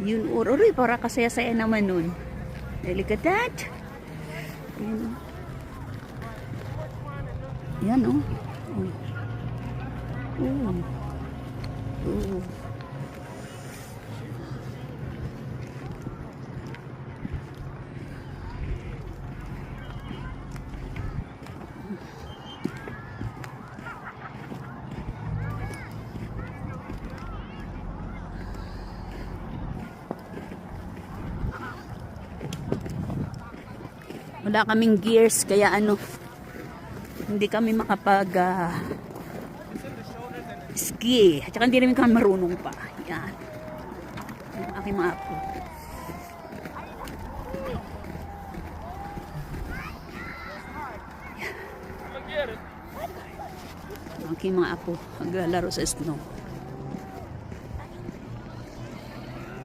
Yun, uroy, para kasaya-saya naman nun. Look at that. Yan, oh. Oh. Oh. Wala kaming gears, kaya hindi kami makapag ski. At saka hindi rin kami marunong pa. Yan. Yung aking mga apo. Yan. Ang aking mga apo. Maglalaro sa snow.